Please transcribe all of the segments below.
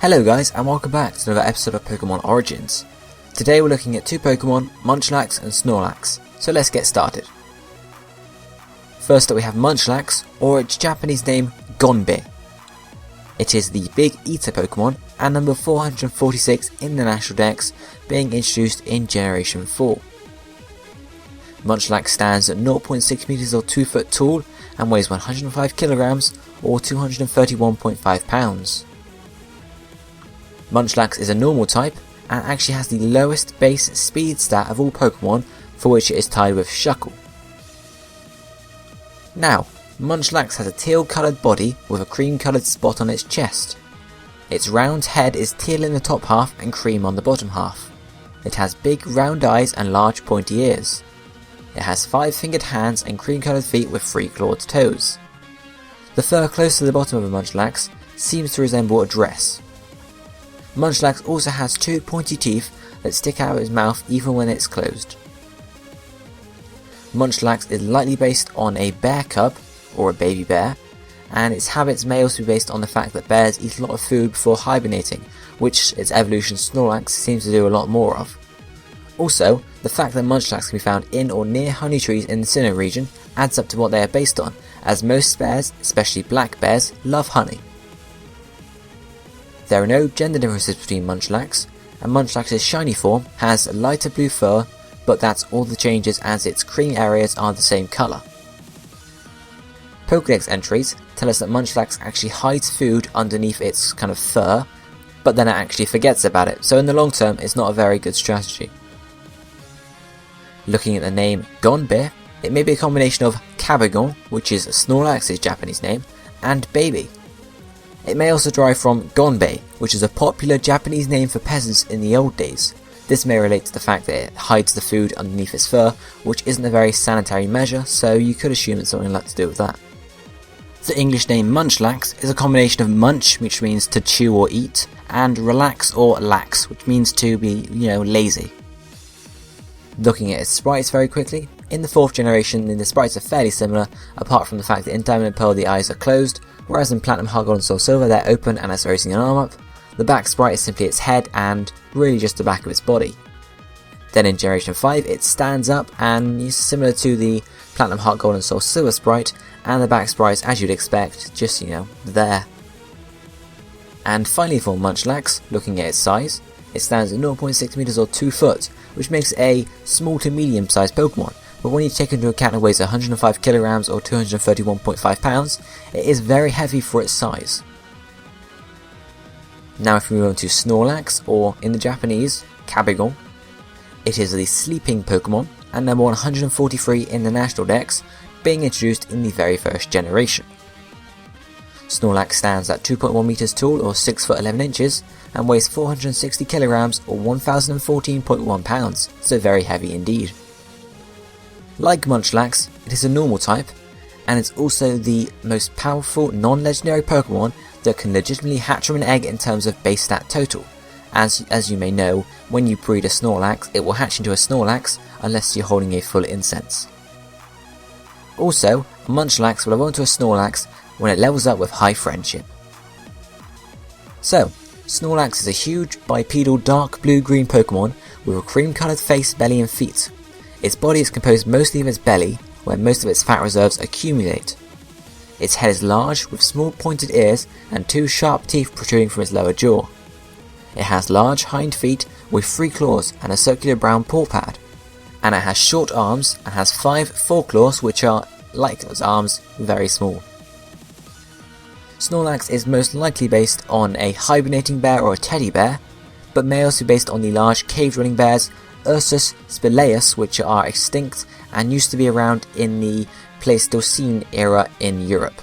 Hello guys, and welcome back to another episode of Pokemon Origins. Today we're looking at two Pokemon, Munchlax and Snorlax, so let's get started. First up we have Munchlax, or its Japanese name Gonbe. It is the Big Eater Pokemon and number 446 in the National Dex, being introduced in Generation 4. Munchlax stands at 0.6 meters or 2 foot tall and weighs 105 kilograms or 231.5 pounds. Munchlax is a normal type and actually has the lowest base speed stat of all Pokemon, for which it is tied with Shuckle. Now, Munchlax has a teal coloured body with a cream coloured spot on its chest. Its round head is teal in the top half and cream on the bottom half. It has big round eyes and large pointy ears. It has 5-fingered hands and cream coloured feet with 3 clawed toes. The fur close to the bottom of a Munchlax seems to resemble a dress. Munchlax also has 2 pointy teeth that stick out of its mouth even when it's closed. Munchlax is likely based on a bear cub, or a baby bear, and its habits may also be based on the fact that bears eat a lot of food before hibernating, which its evolution Snorlax seems to do a lot more of. Also, the fact that Munchlax can be found in or near honey trees in the Sinnoh region adds up to what they are based on, as most bears, especially black bears, love honey. There are no gender differences between Munchlax, and Munchlax's shiny form has lighter blue fur, but that's all the changes as its cream areas are the same colour. Pokédex entries tell us that Munchlax actually hides food underneath its kind of fur, but then it actually forgets about it, so in the long term it's not a very good strategy. Looking at the name Gonbe, it may be a combination of Cabagon, which is Snorlax's Japanese name, and baby. It may also derive from Gonbei, which is a popular Japanese name for peasants in the old days. This may relate to the fact that it hides the food underneath its fur, which isn't a very sanitary measure, so you could assume it's something like to do with that. The English name Munchlax is a combination of munch, which means to chew or eat, and relax or lax, which means to be, lazy. Looking at its sprites very quickly, in the 4th generation the sprites are fairly similar, apart from the fact that in Diamond and Pearl the eyes are closed, whereas in Platinum, Heart Gold and Soul Silver they're open and it's raising an arm up. The back sprite is simply its head and really just the back of its body. Then in Generation 5 it stands up and is similar to the Platinum, Heart Gold and Soul Silver sprite, and the back sprite, as you'd expect, just there. And finally for Munchlax, looking at its size, it stands at 0.6 meters or 2 foot, which makes it a small to medium sized Pokemon. But when you take into account it weighs 105 kilograms or 231.5 pounds, it is very heavy for its size. Now if we move on to Snorlax, or in the Japanese, Cabagon, it is the sleeping Pokemon and number 143 in the National Dex, being introduced in the very first generation. Snorlax stands at 2.1 meters tall or 6 foot 11 inches and weighs 460 kilograms or 1014.1 pounds, so very heavy indeed. Like Munchlax, it is a normal type, and it's also the most powerful non-legendary Pokemon that can legitimately hatch from an egg in terms of base stat total. As you may know, when you breed a Snorlax, it will hatch into a Snorlax unless you're holding a full incense. Also, Munchlax will evolve into a Snorlax when it levels up with high friendship. So, Snorlax is a huge bipedal dark blue-green Pokemon with a cream-coloured face, belly and feet. Its body is composed mostly of its belly, where most of its fat reserves accumulate. Its head is large, with small pointed ears and 2 sharp teeth protruding from its lower jaw. It has large hind feet with 3 claws and a circular brown paw pad. And it has short arms and has 5 foreclaws, which are, like its arms, very small. Snorlax is most likely based on a hibernating bear or a teddy bear, but may also be based on the large cave-dwelling bears Ursus spilaeus, which are extinct and used to be around in the Pleistocene era in Europe.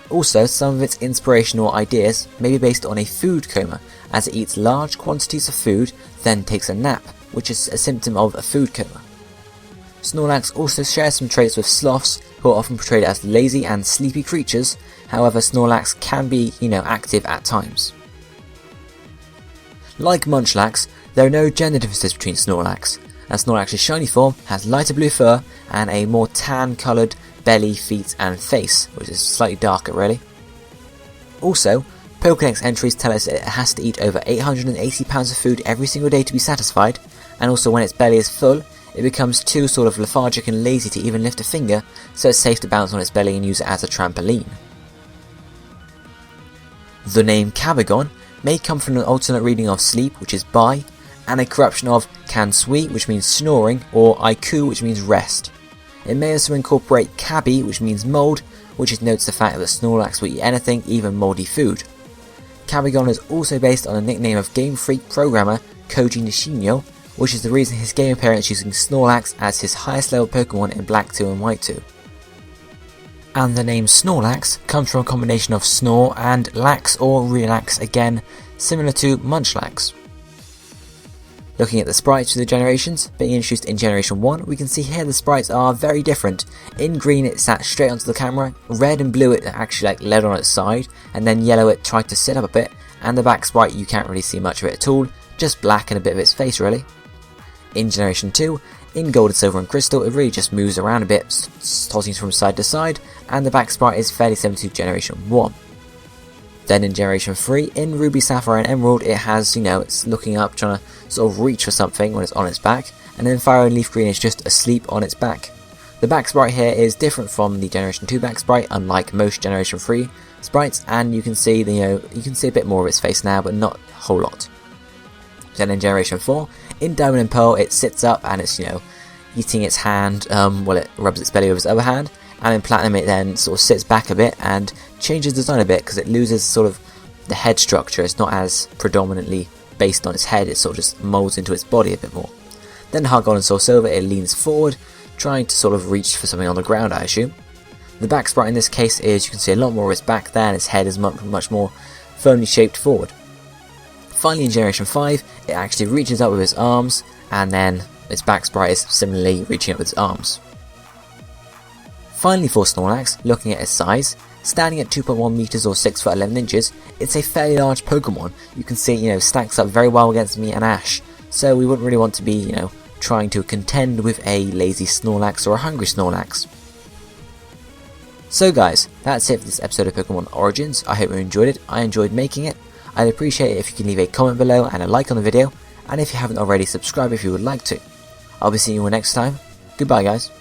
Also, some of its inspirational ideas may be based on a food coma, as it eats large quantities of food, then takes a nap, which is a symptom of a food coma. Snorlax also shares some traits with sloths, who are often portrayed as lazy and sleepy creatures. However, Snorlax can be, active at times. Like Munchlax, there are no gender differences between Snorlax, and Snorlax's shiny form has lighter blue fur and a more tan coloured belly, feet and face, which is slightly darker really. Also, Pokédex entries tell us it has to eat over 880 pounds of food every single day to be satisfied, and also when its belly is full, it becomes too sort of lethargic and lazy to even lift a finger, so it's safe to bounce on its belly and use it as a trampoline. The name Cabagon may come from an alternate reading of sleep, which is by, and a corruption of Kansui, which means snoring, or Aiku, which means rest. It may also incorporate Cabi, which means mould, which denotes the fact that Snorlax will eat anything, even mouldy food. Cabagon is also based on a nickname of Game Freak programmer Koji Nishino, which is the reason his game appearance using Snorlax as his highest level Pokemon in Black 2 and White 2. And the name Snorlax comes from a combination of snore and lax or relax, again similar to Munchlax. Looking at the sprites for the generations, being introduced in Generation 1, we can see here the sprites are very different. In green it sat straight onto the camera, red and blue it actually led on its side, and then yellow it tried to sit up a bit, and the back sprite you can't really see much of it at all, just black and a bit of its face really. In Generation 2, in Gold, Silver and Crystal it really just moves around a bit, tossing from side to side, and the back sprite is fairly similar to Generation 1. Then in Generation 3, in Ruby, Sapphire and Emerald, it has, it's looking up, trying to sort of reach for something when it's on its back, and then Fire and Leaf Green is just asleep on its back. The back sprite here is different from the Generation 2 back sprite, unlike most Generation 3 sprites, and you can see, you can see a bit more of its face now, but not a whole lot. Then in Generation 4, in Diamond and Pearl, it sits up and it's, eating its hand, while it rubs its belly with its other hand, and in Platinum it then sort of sits back a bit and changes design a bit because it loses sort of the head structure. It's not as predominantly based on its head, it sort of just molds into its body a bit more. Then Heart Gold and Soul Silver, it leans forward, trying to sort of reach for something on the ground, I assume. The back sprite in this case is, you can see a lot more of its back there, and its head is much more firmly shaped forward. Finally in Generation 5, it actually reaches up with its arms, and then its back sprite is similarly reaching up with its arms. Finally for Snorlax, looking at its size, standing at 2.1 meters or 6 foot 11 inches, it's a fairly large Pokemon. You can see, stacks up very well against me and Ash, so we wouldn't really want to be, trying to contend with a lazy Snorlax or a hungry Snorlax. So guys, that's it for this episode of Pokemon Origins. I hope you enjoyed it. I enjoyed making it. I'd appreciate it if you can leave a comment below and a like on the video, and if you haven't already, subscribe if you would like to. I'll be seeing you all next time. Goodbye guys.